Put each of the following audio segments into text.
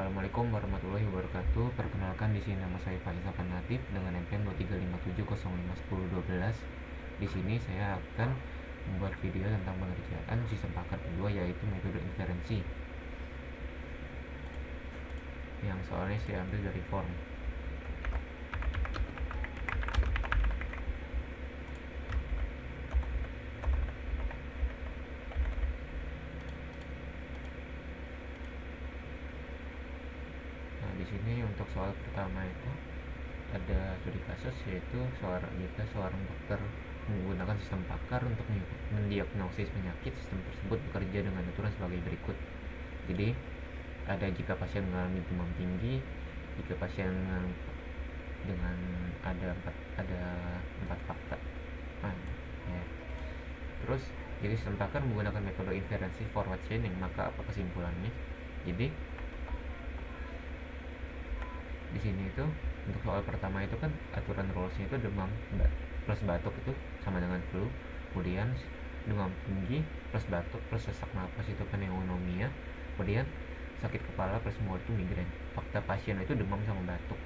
Assalamualaikum warahmatullahi wabarakatuh. Perkenalkan, di sini nama saya Faisal Natif dengan NPM 2357051012. Di sini saya akan membuat video tentang pengerjaan sistem pakar kedua, yaitu metode inferensi. Yang soalnya saya ambil dari form. Nah, di sini untuk soal pertama itu ada studi kasus, yaitu seorang dokter menggunakan sistem pakar untuk mendiagnosis penyakit. Sistem tersebut bekerja dengan aturan sebagai berikut. Jadi ada jika pasien mengalami demam tinggi, jika pasien dengan ada empat fakta. Ya. Terus jadi sistem pakar menggunakan metode inferensi forward chaining, maka apa kesimpulannya? Jadi di sini itu untuk soal pertama itu kan aturan rulesnya itu demam plus batuk itu sama dengan flu, kemudian demam tinggi plus batuk plus sesak napas itu pneumonia, kemudian sakit kepala plus mual itu migrain. Fakta pasien itu demam sama batuk.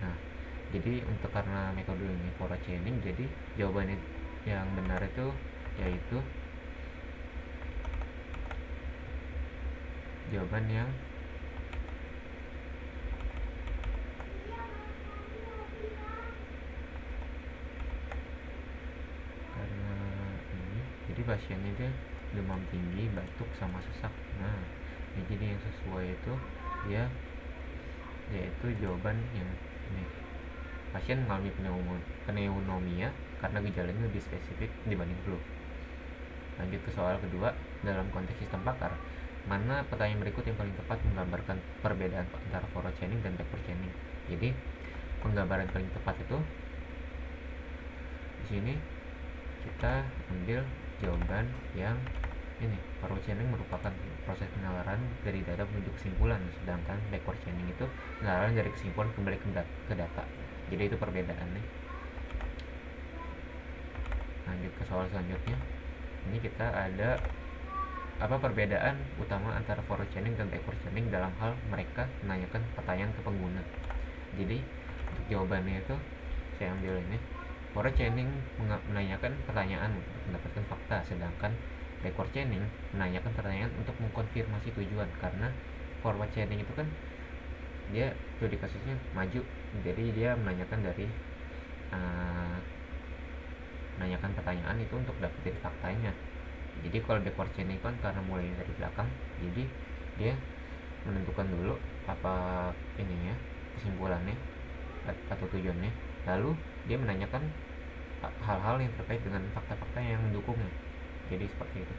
Nah, jadi untuk karena metode ini forward chaining, jadi jawaban yang benar itu yaitu jawaban yang karena ini, jadi pasiennya itu demam tinggi, batuk sama sesak. Nah, jadi yang sesuai itu ya yaitu jawaban yang ini. Pasien mengalami pneumonia karena gejalanya lebih spesifik dibanding flu. Lanjut ke soal kedua. Dalam konteks sistem pakar, mana pertanyaan berikut yang paling tepat menggambarkan perbedaan antara forward chaining dan backward chaining? Jadi penggambaran paling tepat itu di sini kita ambil jawaban yang ini. Forward chaining merupakan proses penalaran dari data menuju kesimpulan, sedangkan backward chaining itu penalaran dari kesimpulan kembali ke data. Jadi itu perbedaannya. Lanjut ke soal selanjutnya. Ini kita ada apa perbedaan utama antara forward chaining dan backward chaining dalam hal mereka menanyakan pertanyaan ke pengguna. Jadi untuk jawabannya itu saya ambil ini. Forward chaining menanyakan pertanyaan untuk mendapatkan fakta, sedangkan backward chaining menanyakan pertanyaan untuk mengkonfirmasi tujuan. Karena forward chaining itu kan dia studi kasusnya maju, jadi dia menanyakan menanyakan pertanyaan itu untuk dapetin faktanya. Jadi kalau backward chaining kan karena mulai dari belakang, jadi dia menentukan dulu apa ininya, kesimpulannya atau tujuannya, lalu dia menanyakan hal-hal yang terkait dengan fakta-fakta yang mendukungnya. Jadi seperti itu.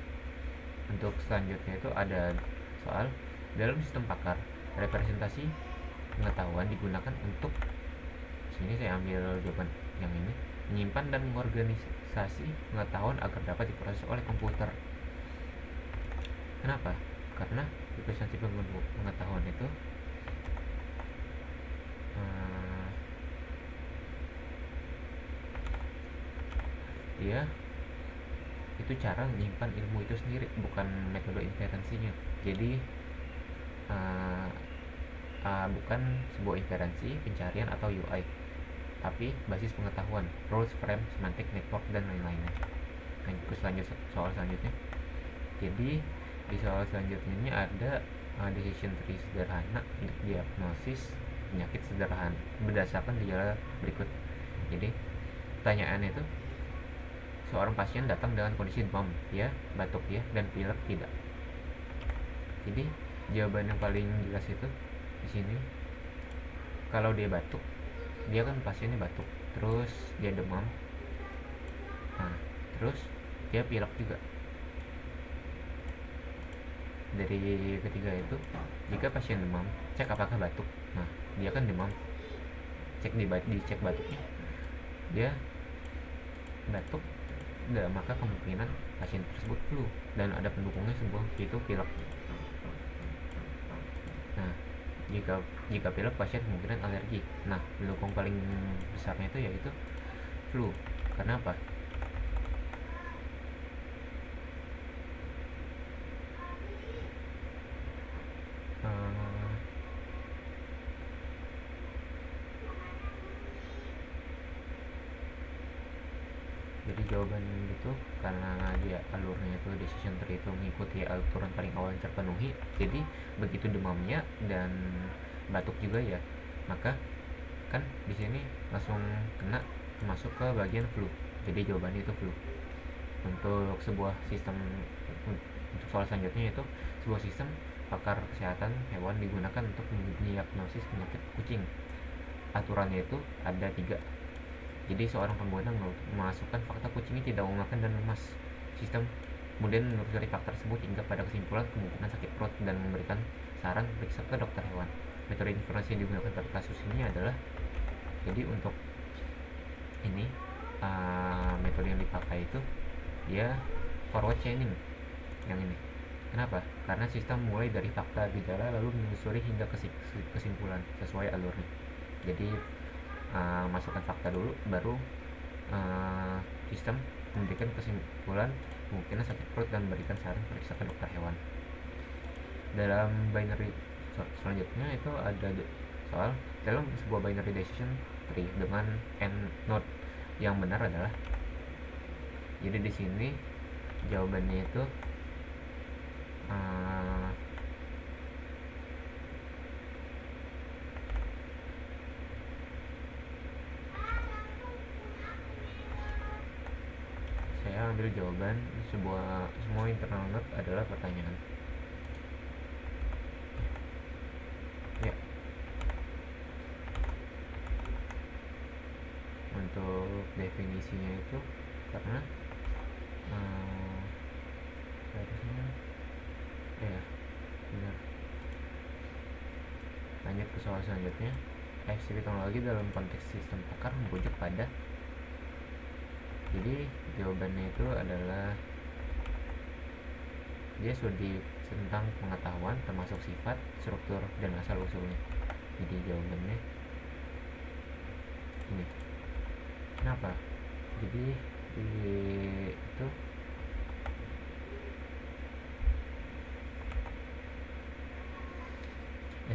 Untuk selanjutnya itu ada soal dalam sistem pakar, representasi pengetahuan digunakan untuk, sini saya ambil jawaban yang ini, menyimpan dan mengorganisasi pengetahuan agar dapat diproses oleh komputer. Kenapa? Karena representasi pengetahuan itu dia itu cara menyimpan ilmu itu sendiri, bukan metode inferensinya. Jadi bukan sebuah inferensi, pencarian atau UI, tapi basis pengetahuan, rules, frame, semantic, network, dan lain-lainnya. Lanjut soal selanjutnya. Jadi di soal selanjutnya ini ada decision tree sederhana untuk diagnosis penyakit sederhana berdasarkan gejala berikut. Jadi pertanyaannya itu, seorang pasien datang dengan kondisi demam, ya, batuk, ya, dan pilek, tidak. Jadi jawaban yang paling jelas itu di sini, kalau dia batuk, dia kan pasiennya batuk, terus dia demam, nah terus dia pilek juga. Dari ketiga itu, jika pasien demam, cek apakah batuk. Nah, dia kan demam, dicek batuknya, dia batuk, maka kemungkinan pasien tersebut flu, dan ada pendukungnya sebuah yaitu pilek. Nah, jika pilek, pasien kemungkinan alergi. Nah, pendukung paling besarnya itu yaitu flu. Kenapa? jawaban itu karena dia alurnya itu decision tree itu mengikuti aturan paling awal yang terpenuhi, jadi begitu demamnya dan batuk juga ya, maka kan di sini langsung kena masuk ke bagian flu, jadi jawabannya itu flu. Untuk sebuah sistem, untuk soal selanjutnya itu sebuah sistem pakar kesehatan hewan digunakan untuk mendiagnosis penyakit kucing. Aturannya itu ada 3. Jadi seorang pengguna memasukkan fakta kucingnya tidak mau makan dan lemas. Sistem kemudian menelusuri fakta tersebut hingga pada kesimpulan kemungkinan sakit perut dan memberikan saran periksa ke dokter hewan. Metode inferensi yang digunakan pada kasus ini adalah, jadi untuk ini metode yang dipakai itu dia forward chaining yang ini. Kenapa? Karena sistem mulai dari fakta gejala lalu menelusuri hingga kesimpulan sesuai alurnya. Jadi masukkan fakta dulu, baru sistem memberikan kesimpulan kemungkinan sakit perut dan memberikan saran periksa ke dokter hewan. Dalam binary selanjutnya itu ada soal dalam sebuah binary decision tree dengan n node, yang benar adalah, jadi di sini jawabannya itu saya ambil jawaban semua internal node adalah pertanyaan. Ya, untuk definisinya itu karena harusnya ya benar. Lanjut ke soal selanjutnya. FCP teknologi dalam konteks sistem pakar merujuk pada, jadi jawabannya itu adalah dia studi tentang pengetahuan termasuk sifat, struktur, dan asal usulnya. Jadi jawabannya ini. Kenapa? Jadi itu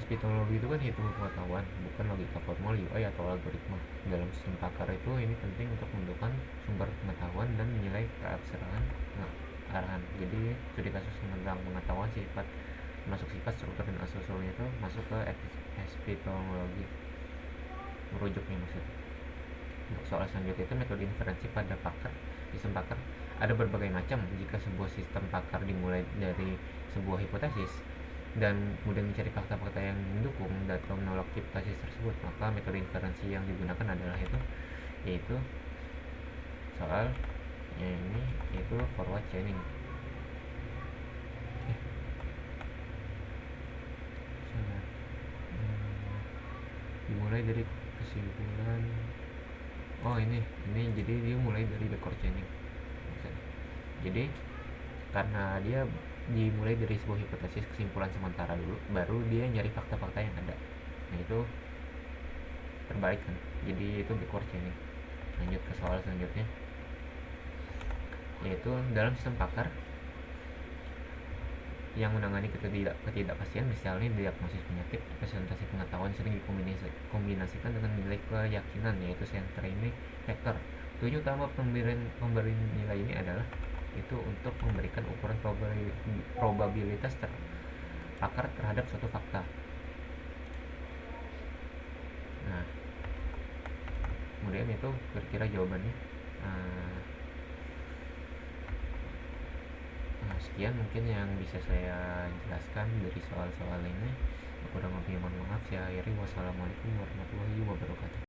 teknologi itu kan hitung pengetahuan, bukan logika formal, UI atau algoritma. Dalam sistem pakar itu ini penting untuk menentukan sumber pengetahuan dan menilai keabsahan arahan. Jadi studi kasus tentang pengetahuan sifat, masuk sifat, struktur, dan asal usulnya itu masuk ke epistemologi, merujuknya maksudnya. Untuk soal selanjutnya itu metode inferensi pada pakar. Sistem pakar ada berbagai macam. Jika sebuah sistem pakar dimulai dari sebuah hipotesis dan kemudian mencari fakta-fakta yang mendukung atau menolak hipotesis tersebut, maka metode inferensi yang digunakan adalah yaitu soal yang ini, yaitu forward chaining. Dimulai dari kesimpulan. Ini jadi dia mulai dari backward chaining. Jadi karena dia dimulai dari sebuah hipotesis kesimpulan sementara dulu, baru dia nyari fakta-fakta yang ada. Nah itu terbalik kan, jadi itu backward chaining. Lanjut ke soal selanjutnya, yaitu dalam sistem pakar yang menangani ketidakpastian, misalnya diagnosis penyakit, presentasi pengetahuan sering dikombinasikan dengan nilai keyakinan, yaitu centrality factor. Tujuan utama pemberi nilai ini adalah itu untuk memberikan ukuran probabilitas pakar terhadap suatu fakta. Nah, kemudian itu kira-kira jawabannya. Sekian mungkin yang bisa saya jelaskan dari soal-soal ini. Kurang lebih mohon maaf. Saya akhiri. Wassalamualaikum warahmatullahi wabarakatuh.